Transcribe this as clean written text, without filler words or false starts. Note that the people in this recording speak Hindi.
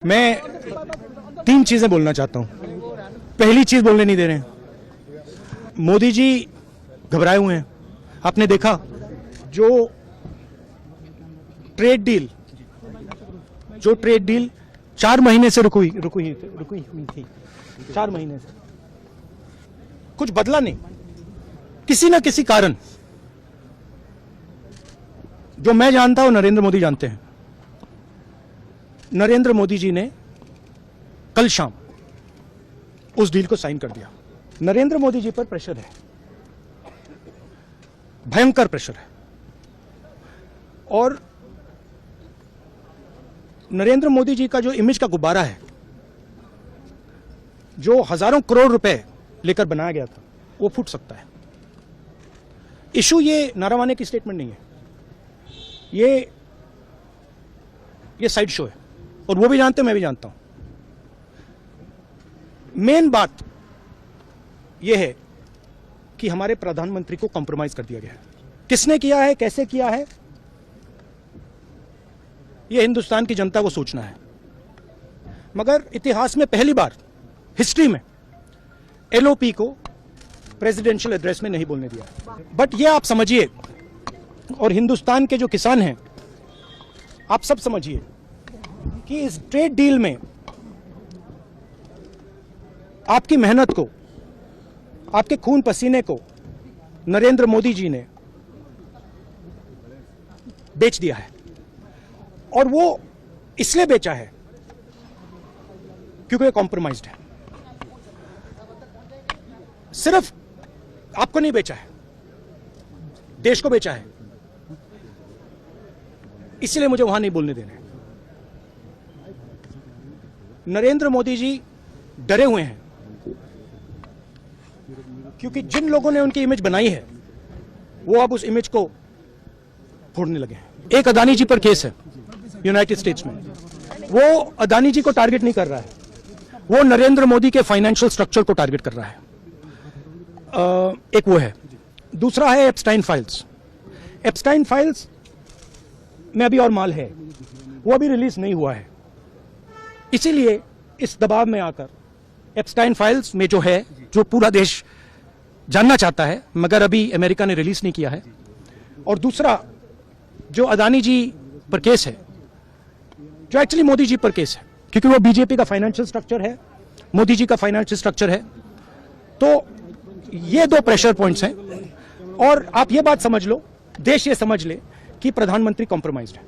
मैं तीन चीजें बोलना चाहता हूं। पहली चीज बोलने नहीं दे रहे हैं। मोदी जी घबराए हुए हैं। आपने देखा जो ट्रेड डील 4 महीने से रुकी हुई थी 4 महीने से कुछ बदला नहीं। किसी ना किसी कारण, जो मैं जानता हूं नरेंद्र मोदी जानते हैं। नरेंद्र मोदी जी ने कल शाम उस डील को साइन कर दिया। नरेंद्र मोदी जी पर प्रेशर है, भयंकर प्रेशर है। और नरेंद्र मोदी जी का जो इमेज का गुब्बारा है, जो हजारों करोड़ रुपए लेकर बनाया गया था, वो फूट सकता है। इशू ये नारावाने की स्टेटमेंट नहीं है, ये साइड शो है, और वो भी जानते हैं, मैं भी जानता हूं। मेन बात यह है कि हमारे प्रधानमंत्री को कॉम्प्रोमाइज कर दिया गया है। किसने किया है, कैसे किया है, यह हिंदुस्तान की जनता को सोचना है। मगर इतिहास में पहली बार, हिस्ट्री में, एलओपी को प्रेसिडेंशियल एड्रेस में नहीं बोलने दिया। बट यह आप समझिए, और हिंदुस्तान के जो किसान हैं, आप सब समझिए कि इस ट्रेड डील में आपकी मेहनत को, आपके खून पसीने को नरेंद्र मोदी जी ने बेच दिया है। और वो इसलिए बेचा है क्योंकि कॉम्प्रोमाइज्ड है। सिर्फ आपको नहीं बेचा है, देश को बेचा है। इसलिए मुझे वहां नहीं बोलने देना है। नरेंद्र मोदी जी डरे हुए हैं क्योंकि जिन लोगों ने उनकी इमेज बनाई है, वो अब उस इमेज को फोड़ने लगे हैं। एक अदानी जी पर केस है यूनाइटेड स्टेट्स में। वो अदानी जी को टारगेट नहीं कर रहा है, वो नरेंद्र मोदी के फाइनेंशियल स्ट्रक्चर को टारगेट कर रहा है। एक वो है। दूसरा है एप्स्टाइन फाइल्स। एप्स्टाइन फाइल्स में अभी और माल है, वो अभी रिलीज नहीं हुआ है। इसीलिए इस दबाव में आकर एप्स्टाइन फाइल्स में जो है, जो पूरा देश जानना चाहता है, मगर अभी अमेरिका ने रिलीज नहीं किया है। और दूसरा जो अदानी जी पर केस है, जो एक्चुअली मोदी जी पर केस है, क्योंकि वो बीजेपी का फाइनेंशियल स्ट्रक्चर है, मोदी जी का फाइनेंशियल स्ट्रक्चर है। तो ये दो प्रेशर पॉइंट्स हैं। और आप ये बात समझ लो, देश ये समझ ले कि प्रधानमंत्री कॉम्प्रोमाइज्ड है।